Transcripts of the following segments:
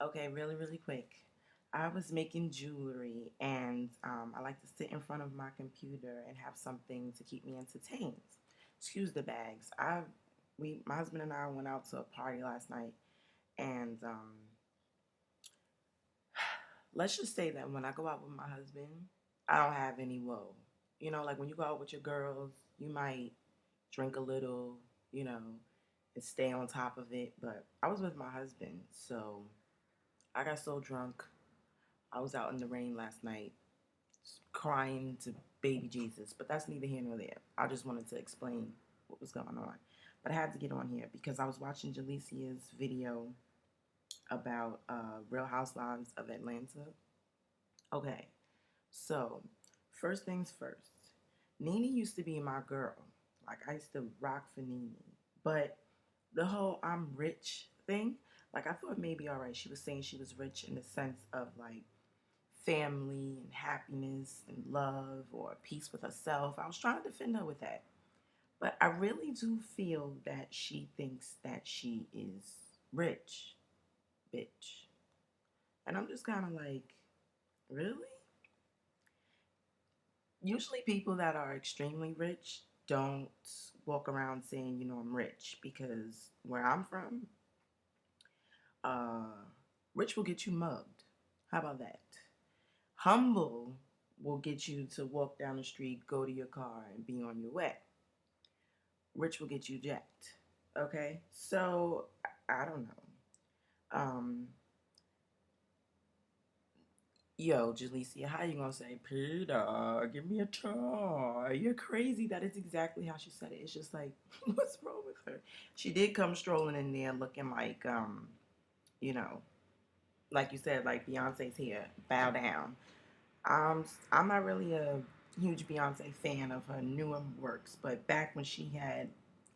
Okay, really, really quick. I was making jewelry, and I like to sit in front of my computer and have something to keep me entertained. Excuse the bags. My husband and I went out to a party last night, and let's just say that when I go out with my husband, I don't have any woe. Like when you go out with your girls, you might drink a little, you know, and stay on top of it. But I was with my husband, so I got so drunk. I was out in the rain last night crying to baby Jesus, but that's neither here nor there. I just wanted to explain what was going on. But I had to get on here because I was watching Jahlicia's video about Real Housewives of Atlanta. Okay, so first things first. Nene used to be my girl. Like, I used to rock for Nene. But the whole I'm rich thing, like, I thought maybe, all right, she was saying she was rich in the sense of, like, family and happiness and love or peace with herself. I was trying to defend her with that. But I really do feel that she thinks that she is rich, bitch. And I'm just kind of like, really? Usually people that are extremely rich don't walk around saying, I'm rich because where I'm from, uh, rich will get you mugged. How about that? Humble will get you to walk down the street, go to your car, and be on your way. Rich will get you jacked. Okay? So, I don't know. Um, Yo, Jahlicia, how you gonna say, Peter, give me a tour? You're crazy. That is exactly how she said it. It's just like, what's wrong with her? She did come strolling in there looking like, you know, like you said, like Beyonce's here, bow down. I'm not really a huge Beyonce fan of her newer works, but back when she had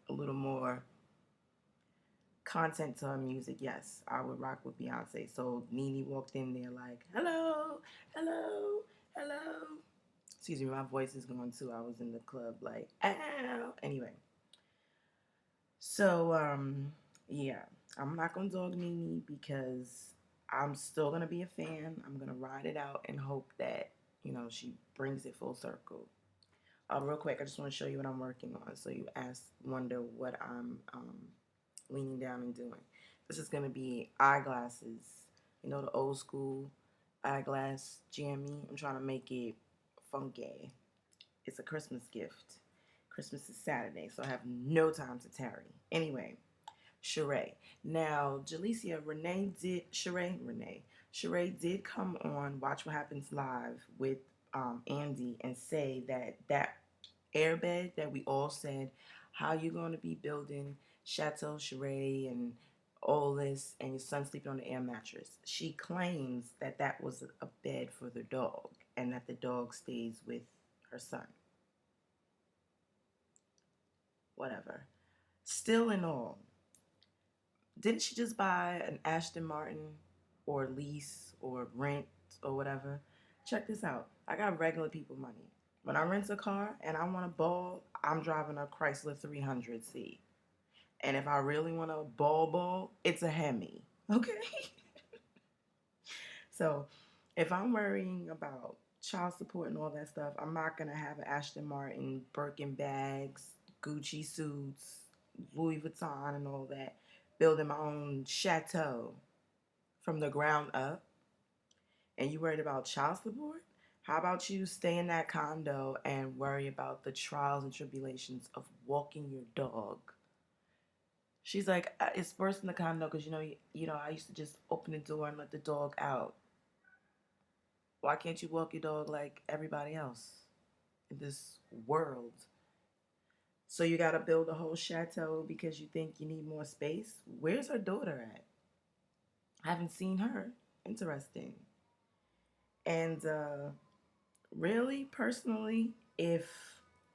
a little more content to her music, yes, I would rock with Beyonce. So Nene walked in there like, hello, hello, hello. Excuse me, my voice is going too. I was in the club like, ow. Anyway, so yeah, I'm not gonna dog Nene because I'm still gonna be a fan. I'm gonna ride it out and hope that she brings it full circle. Real quick, I just want to show you what I'm working on. So you wonder what I'm leaning down and doing. This is going to be eyeglasses. The old school eyeglass jammy. I'm trying to make it funky. It's a Christmas gift. Christmas is Saturday, so I have no time to tarry. Anyway, Sheree. Now, Jahlicia, Sheree did come on Watch What Happens Live with Andy and say that airbed that we all said, how you going to be building Chateau Sheree and all this, and your son sleeping on the air mattress. She claims that that was a bed for the dog, and that the dog stays with her son. Whatever. Still in all, didn't she just buy an Aston Martin or lease or rent or whatever? Check this out. I got regular people money. When I rent a car and I want to ball, I'm driving a Chrysler 300C. And if I really want to ball, it's a Hemi. Okay? So if I'm worrying about child support and all that stuff, I'm not going to have an Aston Martin, Birkin bags, Gucci suits, Louis Vuitton, and all that. Building my own chateau from the ground up. And you worried about child support? How about you stay in that condo and worry about the trials and tribulations of walking your dog? She's like, it's worse in the condo because I used to just open the door and let the dog out. Why can't you walk your dog like everybody else in this world? So you gotta build a whole chateau because you think you need more space? Where's her daughter at? I haven't seen her. Interesting. And really, personally, if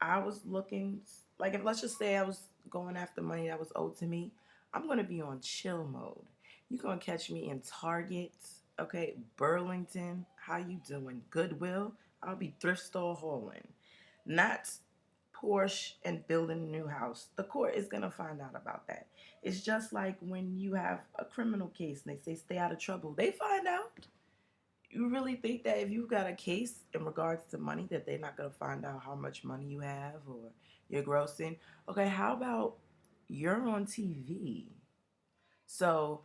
I was looking, like, if let's just say I was going after money that was owed to me, I'm gonna be on chill mode. You're gonna catch me in Target, okay, Burlington. How you doing? Goodwill. I'll be thrift store hauling, not Porsche and building a new house, the court is going to find out about that. It's just like when you have a criminal case and they say stay out of trouble, they find out. You really think that if you've got a case in regards to money that they're not going to find out how much money you have or you're grossing? Okay, how about you're on TV? So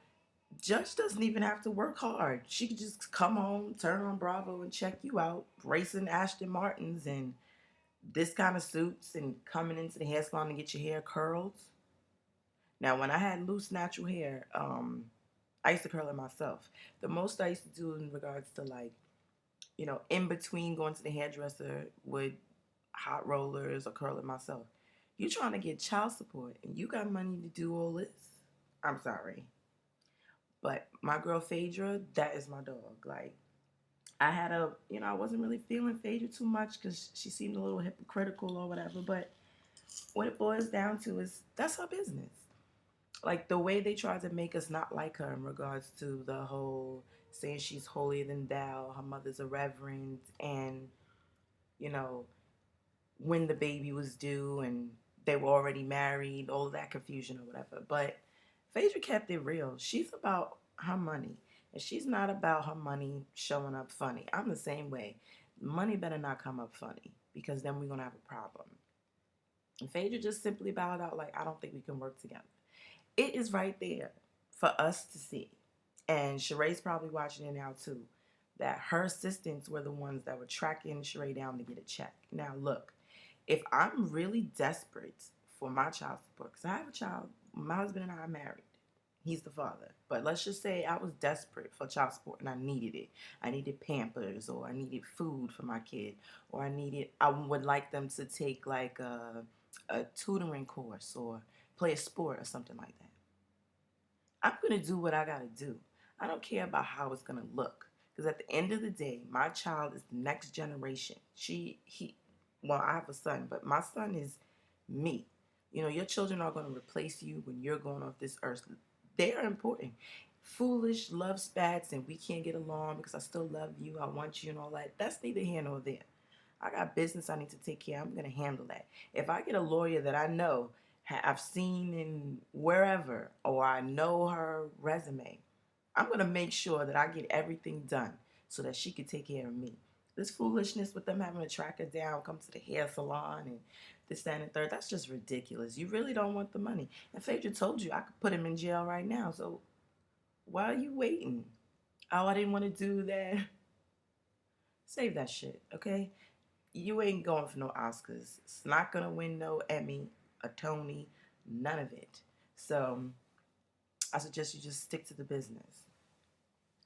Judge doesn't even have to work hard. She could just come home, turn on Bravo, and check you out, racing Ashton Martins and this kind of suits and coming into the hair salon to get your hair curled. Now, when I had loose natural hair, I used to curl it myself. The most I used to do in regards to like, in between going to the hairdresser with hot rollers or curl it myself. You trying to get child support and you got money to do all this? I'm sorry. But my girl Phaedra, that is my dog. Like, I wasn't really feeling Phaedra too much because she seemed a little hypocritical or whatever. But what it boils down to is that's her business. Like the way they tried to make us not like her in regards to the whole saying she's holier than thou, her mother's a reverend, and you know when the baby was due and they were already married, all of that confusion or whatever. But Phaedra kept it real. She's about her money, and she's not about her money showing up funny. I'm the same way. Money better not come up funny because then we're gonna have a problem. And Phaedra just simply bowed out like, I don't think we can work together. It is right there for us to see. And Sheree's probably watching it now too. That her assistants were the ones that were tracking Sheree down to get a check. Now look, if I'm really desperate for my child support, because I have a child, my husband and I are married. He's the father. But let's just say I was desperate for child support and I needed it. I needed Pampers or I needed food for my kid or I would like them to take like a tutoring course or play a sport or something like that. I'm going to do what I got to do. I don't care about how it's going to look. Because at the end of the day, my child is the next generation. I have a son, but my son is me. Your children are going to replace you when you're going off this earth. They are important. Foolish love spats and we can't get along because I still love you, I want you and all that. That's neither here nor there. I got business I need to take care of. I'm going to handle that. If I get a lawyer that I know I've seen in wherever or I know her resume, I'm going to make sure that I get everything done so that she can take care of me. This foolishness with them having to track her down, come to the hair salon and this, that, and the third, that's just ridiculous. You really don't want the money. And Phaedra told you I could put him in jail right now. So why are you waiting? Oh, I didn't want to do that. Save that shit, okay? You ain't going for no Oscars. It's not going to win no Emmy, a Tony, none of it. So I suggest you just stick to the business.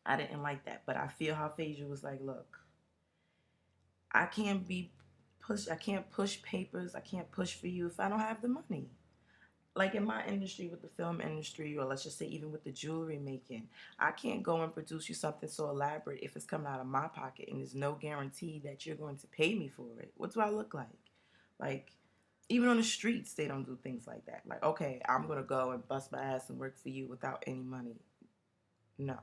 I didn't like that, but I feel how Phaedra was like, look, I can't push papers, I can't push for you if I don't have the money. Like in my industry with the film industry, or let's just say even with the jewelry making, I can't go and produce you something so elaborate if it's coming out of my pocket and there's no guarantee that you're going to pay me for it. What do I look like? Like, even on the streets, they don't do things like that. Like, okay, I'm going to go and bust my ass and work for you without any money. No.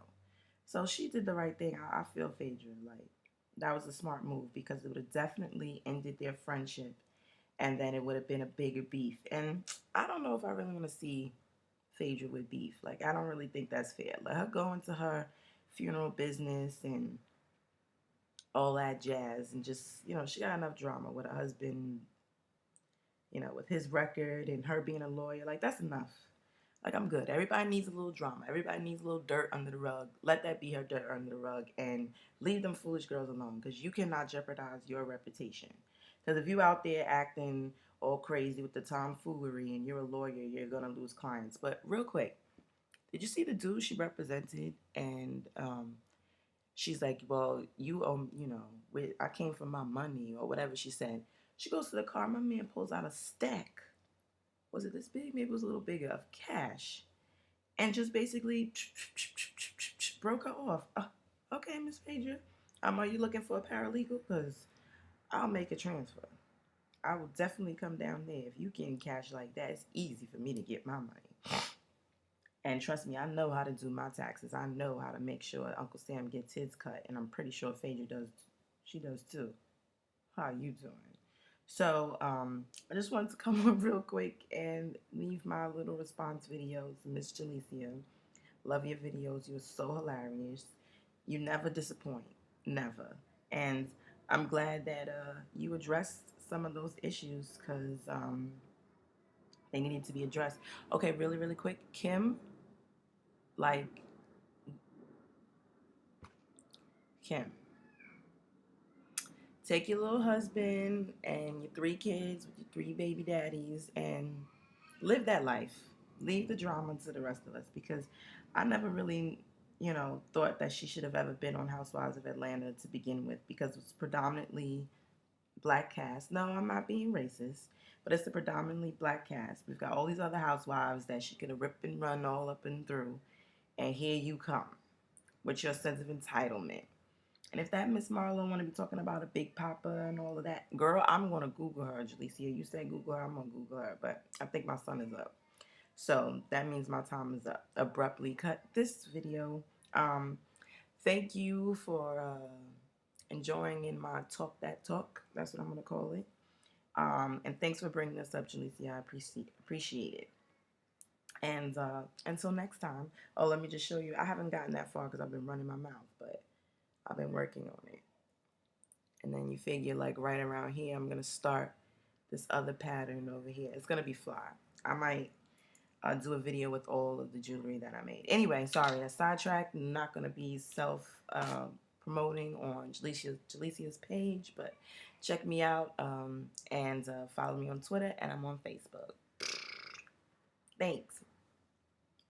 So she did the right thing. I feel Phaedra. Like, that was a smart move because it would have definitely ended their friendship and then it would have been a bigger beef. And I don't know if I really want to see Phaedra with beef. Like, I don't really think that's fair. Let her go into her funeral business and all that jazz and just, she got enough drama with her husband, with his record and her being a lawyer. Like, that's enough. Like, I'm good. Everybody needs a little drama. Everybody needs a little dirt under the rug. Let that be her dirt under the rug and leave them foolish girls alone because you cannot jeopardize your reputation. Because if you out there acting all crazy with the tomfoolery and you're a lawyer, you're going to lose clients. But real quick, did you see the dude she represented? And she's like, well, I came for my money or whatever she said. She goes to the car. My man pulls out a stack. Was it this big? Maybe it was a little bigger of cash. And just basically broke her off. Okay, Miss Phaedra. Are you looking for a paralegal? Because I'll make a transfer. I will definitely come down there. If you getting cash like that, it's easy for me to get my money. And trust me, I know how to do my taxes. I know how to make sure Uncle Sam gets his cut. And I'm pretty sure Phaedra does. She does too. How are you doing? So I just wanted to come on real quick and leave my little response videos. Miss Jahlicia, love your videos. You're so hilarious. You never disappoint, never. And I'm glad that you addressed some of those issues because they needed to be addressed. Okay, really, really quick, Kim, like Kim, take your little husband and your 3 kids with your 3 baby daddies and live that life. Leave the drama to the rest of us because I never really, thought that she should have ever been on Housewives of Atlanta to begin with because it's predominantly black cast. No, I'm not being racist, but it's a predominantly black cast. We've got all these other housewives that she could have ripped and run all up and through, and here you come with your sense of entitlement. And if that Miss Marlowe want to be talking about a big papa and all of that, girl, I'm gonna Google her, Jahlicia. You said Google her, I'm gonna Google her. But I think my sun is up, so that means my time is up. Abruptly cut this video. Um, Thank you for enjoying in my talk that talk. That's what I'm gonna call it. And thanks for bringing this up, Jahlicia. I appreciate it. And until next time. Oh, let me just show you. I haven't gotten that far because I've been running my mouth, but I've been working on it. And then you figure like right around here, I'm gonna start this other pattern over here. It's gonna be fly. I might do a video with all of the jewelry that I made. Anyway, sorry, I sidetracked. Not gonna be self promoting on Jahlicia's page, but check me out and follow me on Twitter, and I'm on Facebook. Thanks.